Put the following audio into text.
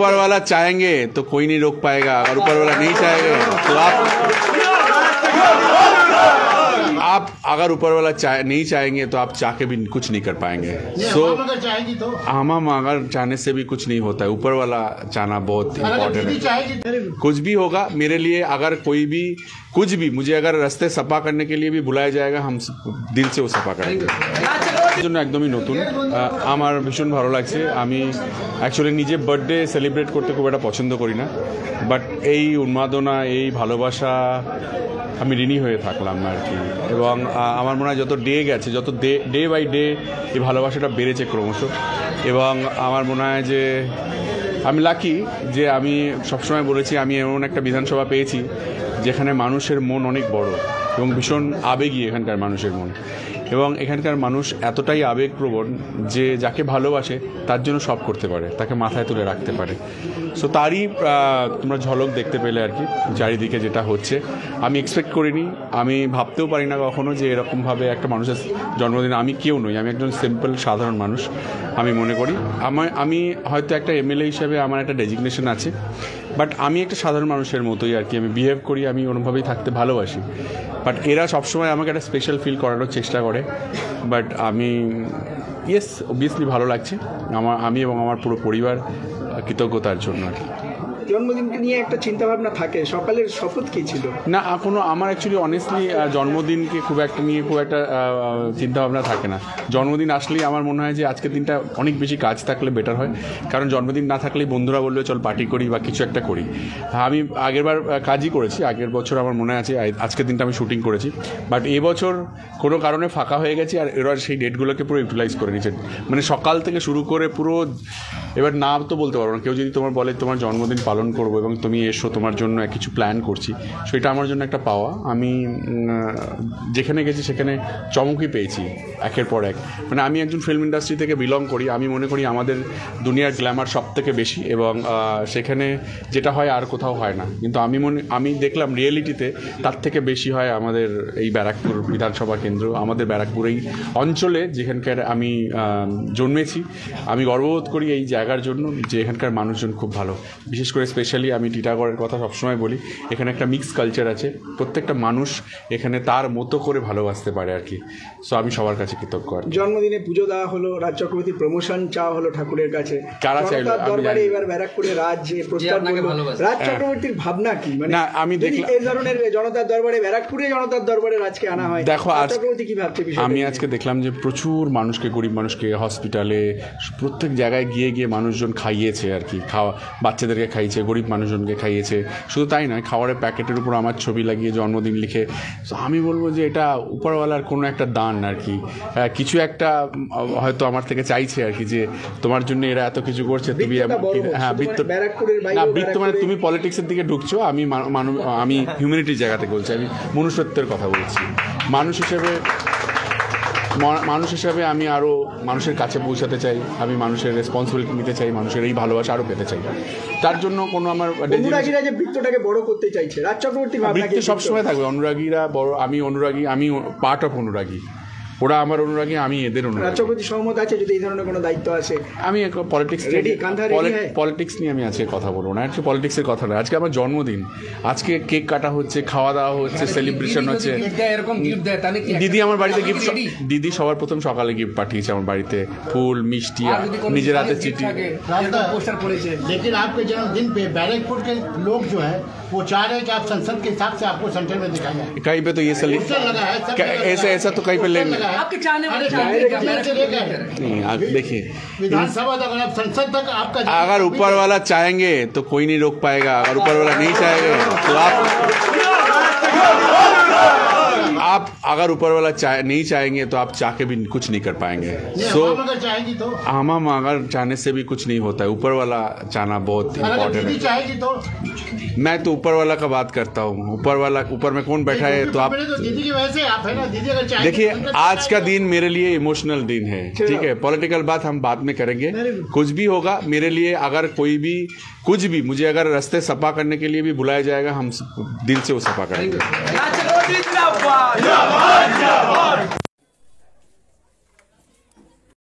ऊपर वाला चाहेंगे तो कोई नहीं रोक पाएगा, अगर ऊपर वाला नहीं चाहेंगे तो आप अगर ऊपर वाला नहीं चाहेंगे तो आप चाह के भी कुछ नहीं कर पाएंगे। हम अगर चाहने से भी कुछ नहीं होता है, ऊपर वाला चाहना बहुत इम्पोर्टेंट है। कुछ भी होगा मेरे लिए, अगर कोई भी कुछ भी मुझे अगर रास्ते सफा करने के लिए भी बुलाया जाएगा, हम दिल से वो सफा करेंगे। জন্য একদমই নতুন, আমার ভীষণ ভালো লাগছে। আমি অ্যাকচুয়ালি নিজে বার্থডে সেলিব্রেট করতে খুব একটা পছন্দ করি না, বাট এই উন্মাদনা, এই ভালোবাসা আমি ঋণী হয়ে থাকলাম আর কি। এবং আমার মনে হয় যত ডে গেছে, যত ডে বাই ডে এই ভালোবাসাটা বেড়েছে ক্রমশ। এবং আমার মনে হয় যে আমি লাকি যে আমি সবসময় বলেছি আমি এমন একটা বিধানসভা পেয়েছি যেখানে মানুষের মন অনেক বড় এবং ভীষণ আবেগী এখানকার মানুষের মন। এবং এখানকার মানুষ এতটাই আবেগপ্রবণ যে যাকে ভালোবাসে তার জন্য সব করতে পারে, তাকে মাথায় তুলে রাখতে পারে। সো তারই তোমরা ঝলক দেখতে পেলে আর কি চারিদিকে যেটা হচ্ছে। আমি এক্সপেক্ট করিনি, আমি ভাবতেও পারি না কখনো যে এরকমভাবে একটা মানুষের জন্মদিন। আমি কেউ নই, আমি একজন সিম্পল সাধারণ মানুষ। আমি মনে করি আমি হয়তো একটা এমএলএ হিসেবে আমার একটা ডেজিগনেশন আছে, বাট আমি একটা সাধারণ মানুষের মতোই আর কি আমি বিহেভ করি, আমি ওরকমভাবেই থাকতে ভালোবাসি। বাট এরা সবসময় আমাকে একটা স্পেশাল ফিল করানোর চেষ্টা করে। বাট আমি ইয়েস অবভিয়াসলি ভালো লাগছে আমি এবং আমার পুরো পরিবার কৃতজ্ঞতার জন্য আর কি। জন্মদিনকে নিয়ে একটা চিন্তাভাবনা থাকে, সকালের শপথ কী ছিল? না কোনো আমার অ্যাকচুয়ালি অনেস্টলি জন্মদিনকে খুব একটা চিন্তাভাবনা থাকে না। জন্মদিন আসলেই আমার মনে হয় যে আজকের দিনটা অনেক বেশি কাজ থাকলে বেটার হয়, কারণ জন্মদিন না থাকলেই বন্ধুরা বললে চল পার্টি করি বা কিছু একটা করি। আমি আগেরবার কাজই করেছি, আগের বছর আমার মনে আছে আজকের দিনটা আমি শুটিং করেছি, বাট এবছর কোনো কারণে ফাঁকা হয়ে গেছি আর এরা সেই ডেটগুলোকে পুরো ইউটিলাইজ করে নিচ্ছে। মানে সকাল থেকে শুরু করে পুরো, এবার না তো বলতে পারবো না, কেউ যদি তোমার বলে তোমার জন্মদিন পালন করবো এবং তুমি এসো, তোমার জন্য কিছু প্ল্যান করছি, সেটা আমার জন্য একটা পাওয়া। আমি যেখানে গেছি সেখানে চমকই পেয়েছি একের পর এক। মানে আমি একজন ফিল্ম ইন্ডাস্ট্রি থেকে বিলং করি, আমি মনে করি আমাদের দুনিয়ার গ্ল্যামার সব থেকে বেশি এবং সেখানে যেটা হয় আর কোথাও হয় না, কিন্তু আমি দেখলাম রিয়েলিটিতে তার থেকে বেশি হয় আমাদের এই ব্যারাকপুর বিধানসভা কেন্দ্র, আমাদের ব্যারাকপুর এই অঞ্চলে যেখানকার আমি জন্মেছি। আমি গর্ববোধ করি এই জায়গার জন্য যে এখানকার মানুষজন খুব ভালো। বিশেষ করে স্পেশালি আমি টিটাগড়ের কথা সবসময় বলি, এখানে একটা মিক্স কালচার আছে, প্রত্যেকটা মানুষ এখানে তার মতো করে ভালোবাসতে পারে আর কি। সো আমি সবার কাছে কৃতজ্ঞ। জন্মদিনে পুজো দেওয়া হলো, রাজ চক্রবর্তীর প্রমোশন চাওয়া হলো ঠাকুরের কাছে, কারা চাইলো দরবারে এবার ব্যারাকপুরে রাজ প্রস্তাব করলো, রাজ চক্রবর্তীর ভাবনা কি? মানে না আমি দেখলাম এই ধরনের জনতার দরবারে, ব্যারাকপুরে জনতার দরবারে রাজকে আনা হয়। দেখো চক্রবর্তী কি ভাবছে? আমি আজকে দেখলাম যে প্রচুর মানুষকে, গরিব মানুষকে হসপিটালে প্রত্যেক জায়গায় গিয়ে মানুষজন খাইয়েছে আর কি, বাচ্চাদেরকে খাইয়েছে, গরিব মানুষজনকে খাইয়েছে। শুধু তাই নয়, খাবারের প্যাকেটের উপর আমার ছবি লাগিয়ে জন্মদিন লিখে। তো আমি বলবো যে এটা উপরওয়ালার কোনো একটা দান আর কি, কিছু একটা হয়তো আমার থেকে চাইছে আর কি, যে তোমার জন্য এরা এত কিছু করছে, তুমি হ্যাঁ বৃত্ত মানে তুমি পলিটিক্সের দিকে ঢুকছো, আমি হিউম্যানিটির জায়গা থেকে বলছি, আমি মনুষ্যত্বের কথা বলছি। মানুষ হিসাবে আমি আরও মানুষের কাছে পৌঁছাতে চাই, আমি মানুষের রেসপন্সিবিলিটি নিতে চাই, মানুষের এই ভালোবাসা আরও পেতে চাই। তার জন্য কোনো আমার বৃত্তটাকে বড় করতে চাইছে রাজ চক্রবর্তী, বৃত্ত সবসময় থাকবে, অনুরাগীরা বড়, আমি অনুরাগী, আমি পার্ট অফ অনুরাগী, ওরা আমার অনুরাগী, আমি এদের অনুরাগী। রাজ চক্রবর্তী সহমত আছে যদি এই ধরনের কোনো দায়িত্ব আসে? আমি পলিটিক্স নিয়ে আমি আজকে কথা বলবো না, আজকে পলিটিক্সের কথা নয়, আজকে আমার জন্মদিন, আজকে কেক কাটা হচ্ছে, খাওয়া দাওয়া হচ্ছে, সেলিব্রেশন হচ্ছে। দিদি আমার বাড়িতে গিফট, দিদি সবার প্রথম সকালে গিফট পাঠিয়েছে আমার বাড়িতে, ফুল, মিষ্টি, নিজের হাতে চিঠি। लेकिन आपके जन्मदिन पे बैरकपुर के लोग जो है वो चाह रहे हैं कि आप संसद के हिसाब से आपको सेंटर में दिखाया जाए। कहीं पे तो ये ऐसा तो कहीं पे लेना आपके चाहने वाले देखिए, विधानसभा तक आप संसद तक आपका, अगर ऊपर वाला चाहेंगे तो कोई नहीं रोक पाएगा, अगर ऊपर वाला नहीं चाहेंगे तो आप अगर ऊपर वाला नहीं चाहेंगे तो आप चाह के भी कुछ नहीं कर पाएंगे। सो हम अगर चाहने से भी कुछ नहीं होता है, ऊपर वाला चाहना बहुत इम्पोर्टेंट है। मैं तो ऊपर वाला का बात करता हूँ, ऊपर में कौन बैठा है तो आप देखिए, आज का दिन मेरे लिए इमोशनल दिन है, ठीक है। पॉलिटिकल बात हम बाद में करेंगे, कुछ भी होगा मेरे लिए, अगर कोई भी कुछ भी मुझे अगर रास्ते सफा करने के लिए भी बुलाया जाएगा, हम दिल से वो सफा करेंगे।